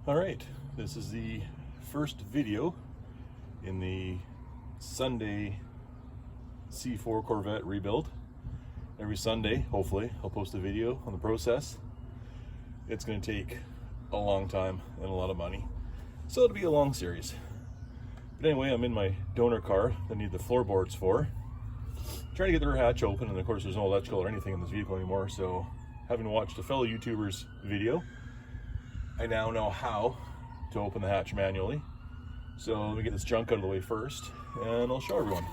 All right, this is the first video in the Sunday C4 Corvette rebuild. Every Sunday, hopefully, I'll post a video on the process. It's going to take a long time and a lot of money, so it'll be a long series. But anyway, I'm in my donor car that I need the floorboards for. Trying to get the rear hatch open, and of course there's no electrical or anything in this vehicle anymore, so having watched a fellow YouTuber's video, I now know how to open the hatch manually. So let me get this junk out of the way first, and I'll show everyone.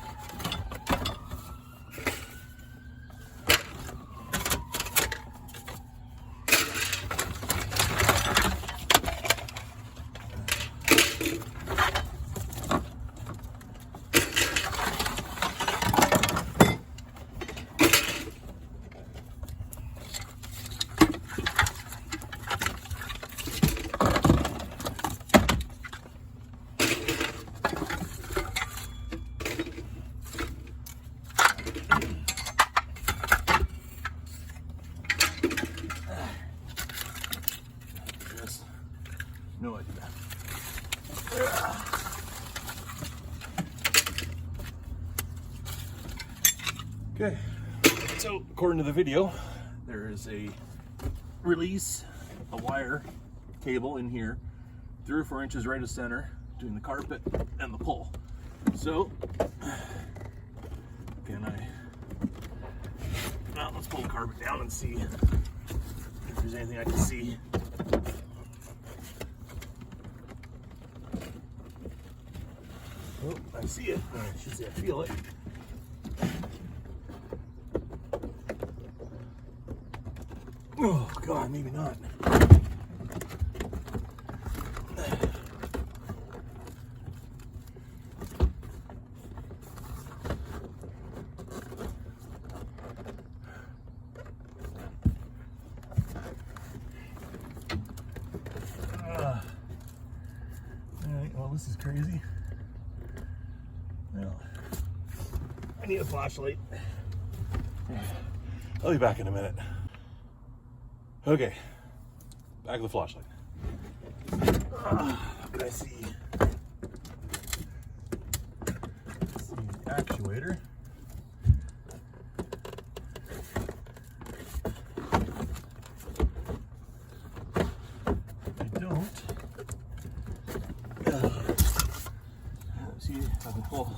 No idea. Okay, so according to the video, there is a release, a wire cable in here, 3 or 4 inches right of center, between the carpet and the pole. So, well, let's pull the carpet down and see if there's anything I can see. Oh, I see it. I should say I feel it. Oh, God, maybe not. All right, well, this is crazy. Well, I need a flashlight. I'll be back in a minute. Okay, back to the flashlight. What can I see? See the actuator. I don't. See if I can pull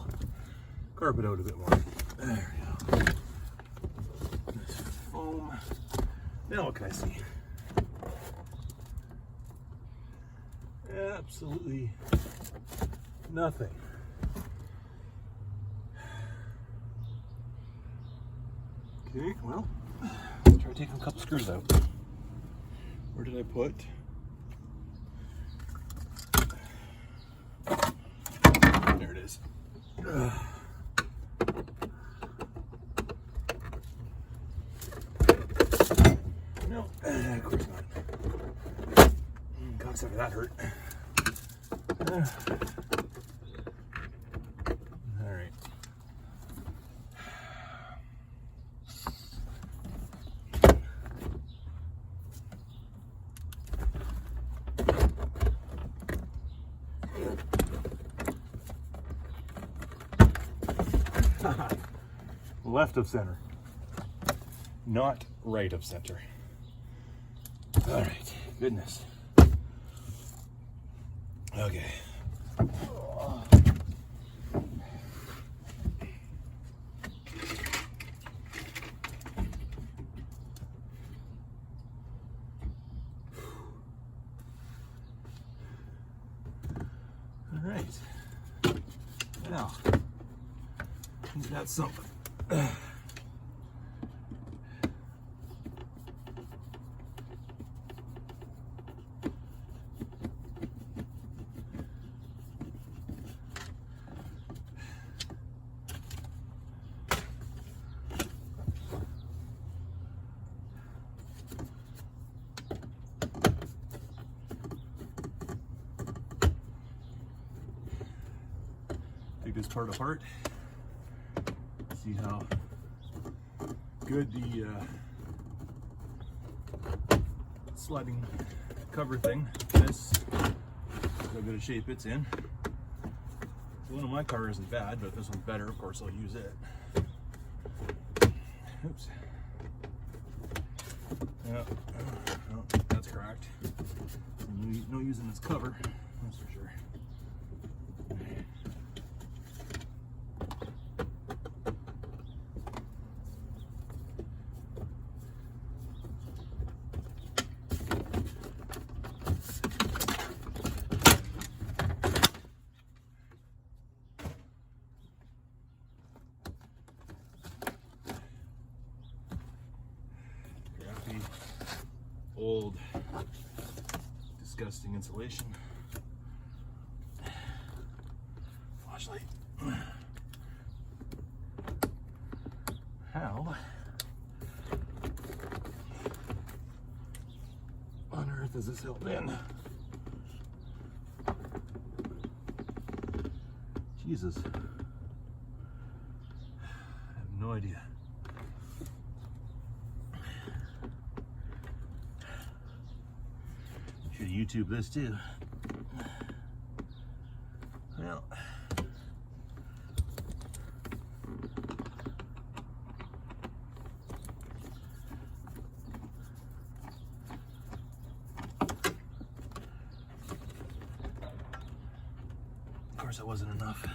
carpet out a bit more. There we go. Nice foam. Now what can I see? Absolutely nothing. Okay, well, let's try taking a couple screws out. Where did I put? There it is. No, of course not. God, some of that hurt. All right. Left of center, not right of center. All right, goodness. Okay. All right. Now, that's something. Take this part apart, see how good the sliding cover thing this. How good a shape it's in. The one on my car isn't bad, but this one's better. Of course, I'll use it. Oops. Yeah, oh, that's cracked. No using this cover, that's for sure. Crappy, old, disgusting insulation. Flashlight. How on earth is this held in? Jesus. I have no idea. Should YouTube this too. Well, of course, that wasn't enough.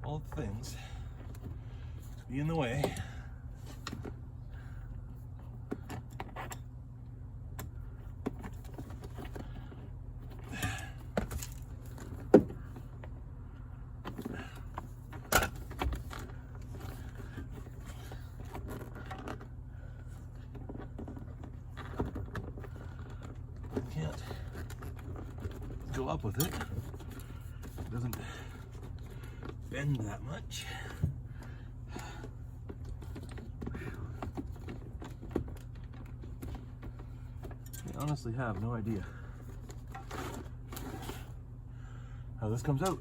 All the things to be in the way. Can't go up with it. It doesn't bend that much. I honestly have no idea how this comes out.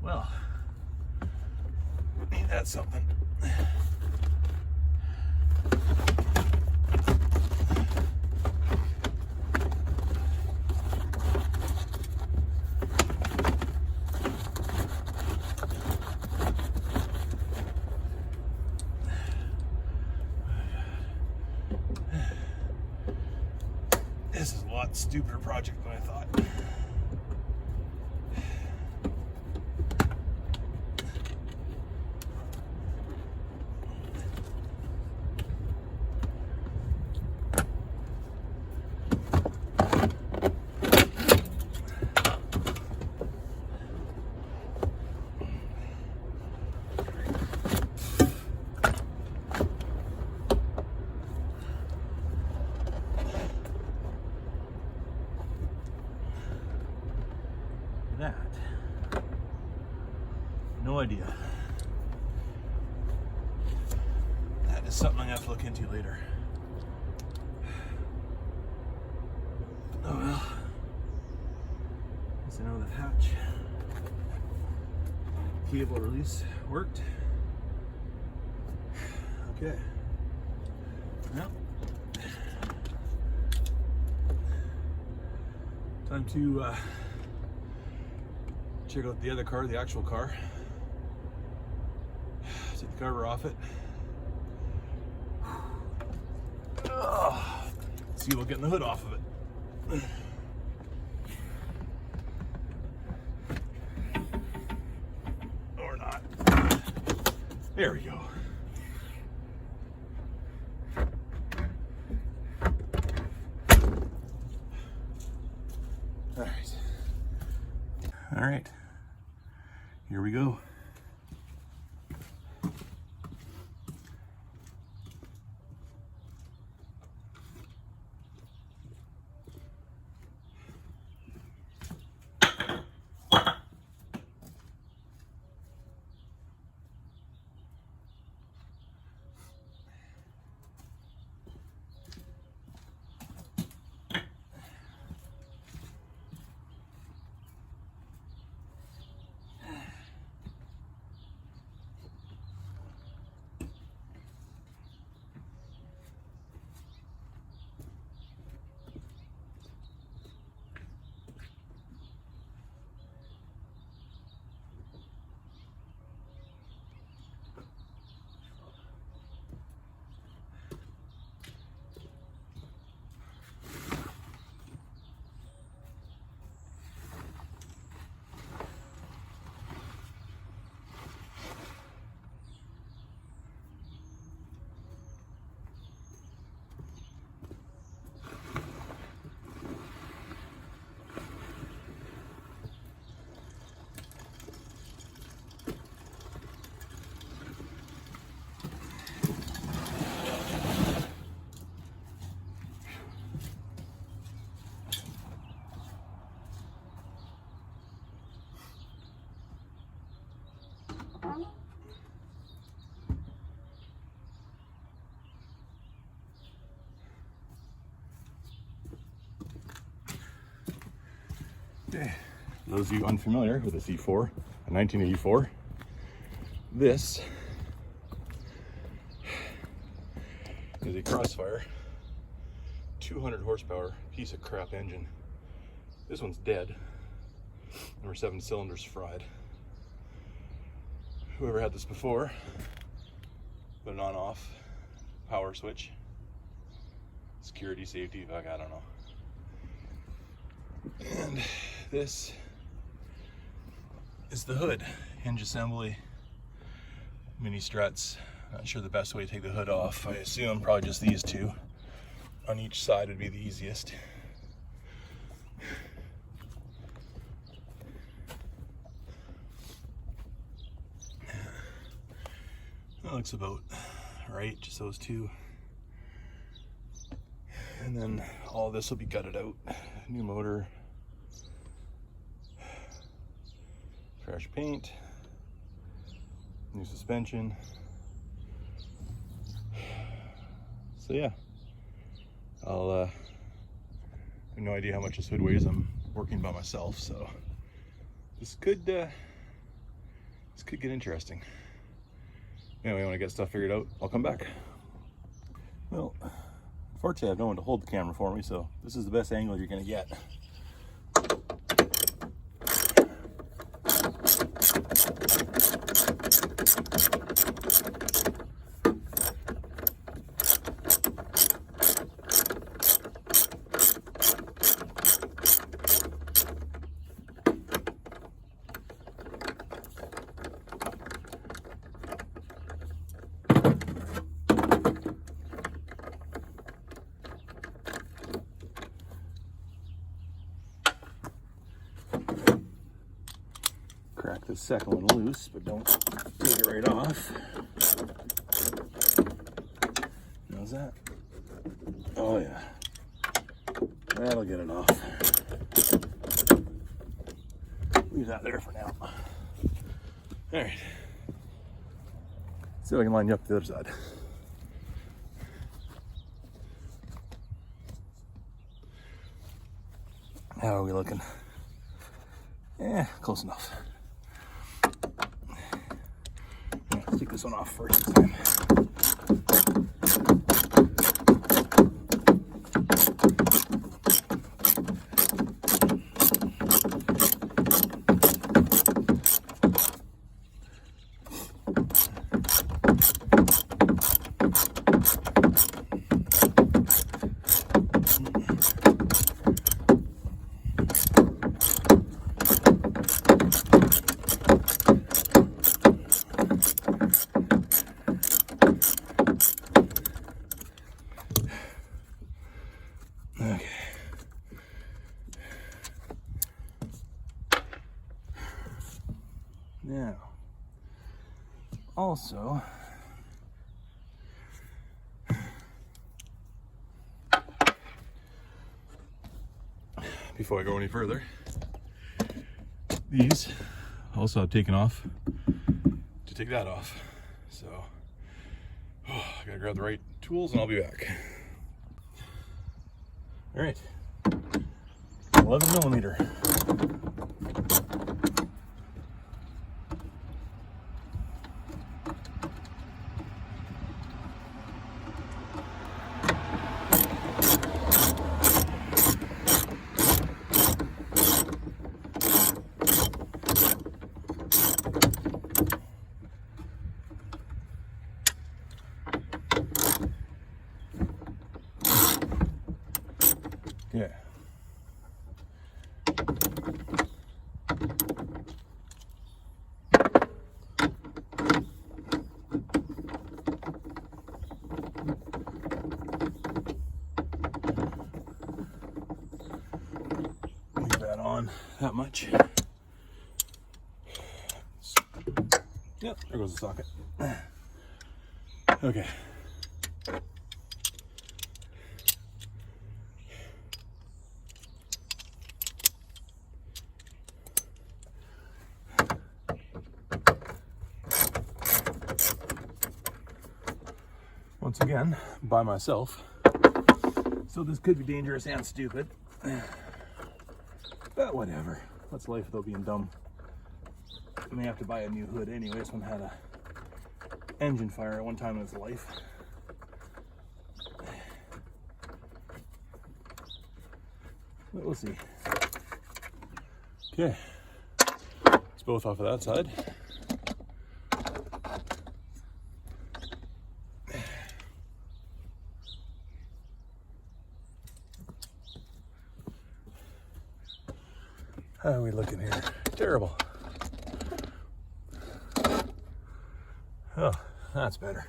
Well, ain't that something? This is a lot stupider project than I thought. That, no idea. That is something I have to look into later. Oh well. Guess I know the hatch cable release worked. Okay. Well, time to check out the other car, the actual car. Take the cover off it. See about getting the hood off of it. Or not. There we go. All right. All right. Here we go. Okay, those of you unfamiliar with a C4, a 1984, this is a Crossfire 200 horsepower piece of crap engine. This one's dead. Number 7 cylinders fried. Whoever had this before put an on-off power switch, security, safety, fuck, I don't know. And this is the hood, hinge assembly, mini struts. Not sure the best way to take the hood off. I assume probably just these two on each side would be the easiest. That looks about right, just those two. And then all this will be gutted out. New motor, fresh paint, new suspension. So yeah, I have no idea how much this hood weighs. I'm working by myself, so this could get interesting. Anyway, when I get stuff figured out, I'll come back. Well, unfortunately, I have no one to hold the camera for me, so this is the best angle you're gonna get. Crack the second one loose, but don't take it right off. How's that? Oh yeah, that'll get it off. Leave that there for now. All right, see if I can line you up to the other side. How are we looking? Yeah, close enough. Let's take this one off first this time. Now, also, before I go any further, these also I've taken off to take that off. So, I gotta grab the right tools and I'll be back. All right, 11mm. Yeah. Leave that on that much. Yep, there goes the socket. Okay. Once again, by myself. So this could be dangerous and stupid. But whatever. What's life without being dumb? I may have to buy a new hood anyway. This one had a engine fire at one time in its life. But we'll see. Okay. It's both off of that side. How are we looking here? Terrible. Oh, that's better.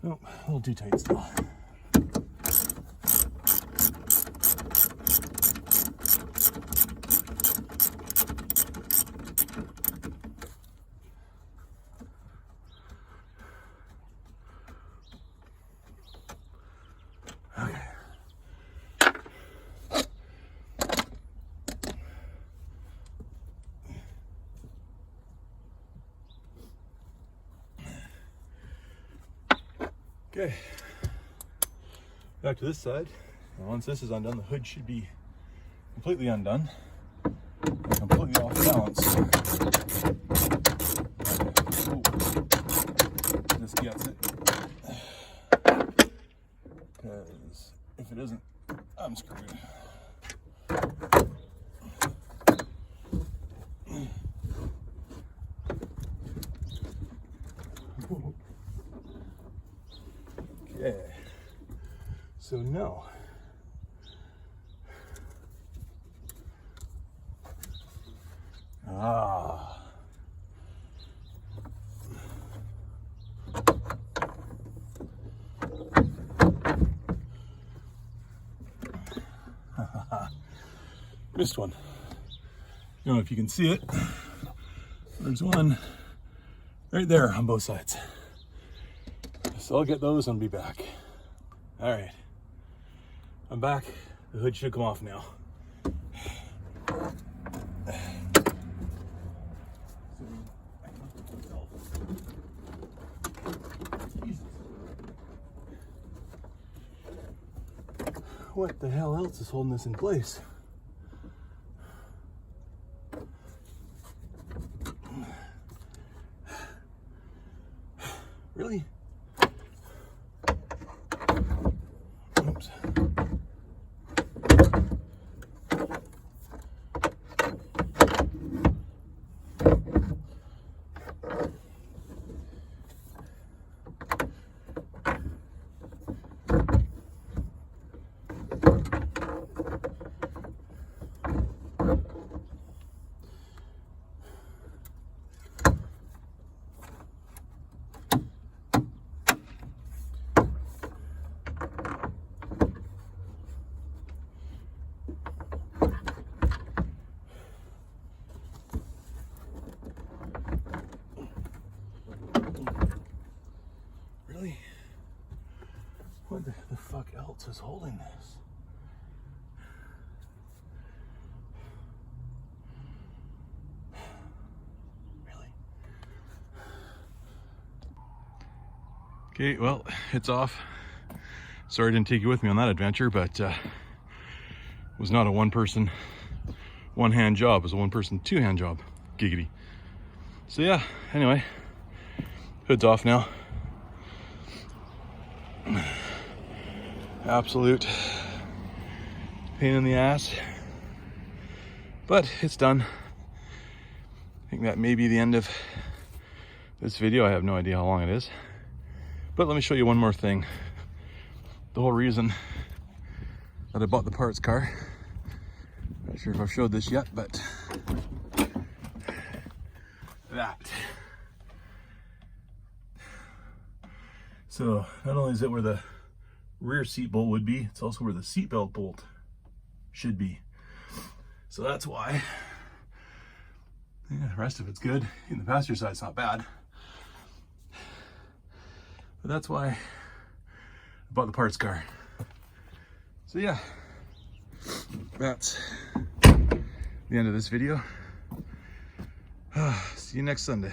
Oh, a little too tight still. Okay, back to this side. And once this is undone, the hood should be completely undone and completely off balance. Ooh. This gets it. Because if it isn't, I'm screwed. Okay, so no. Missed one. I don't know if you can see it. There's one right there on both sides. So I'll get those and be back. All right, I'm back. The hood should come off now. What the hell else is holding this in place? Really? Oops. what the fuck else is holding this? Really? Okay, well, it's off. Sorry I didn't take you with me on that adventure, but it was not a one-person, one-hand job. It was a one-person, two-hand job. Giggity. So yeah, anyway, hood's off now. Absolute pain in the ass, but it's done. I think that may be the end of this video. I have no idea how long it is, but let me show you one more thing. The whole reason that I bought the parts car, not sure if I've showed this yet, but that. So not only is it where the rear seat bolt would be, it's also where the seat belt bolt should be. So that's why. Yeah, the rest of it's good. In the passenger side, it's not bad. But that's why I bought the parts car. So yeah, that's the end of this video. See you next Sunday.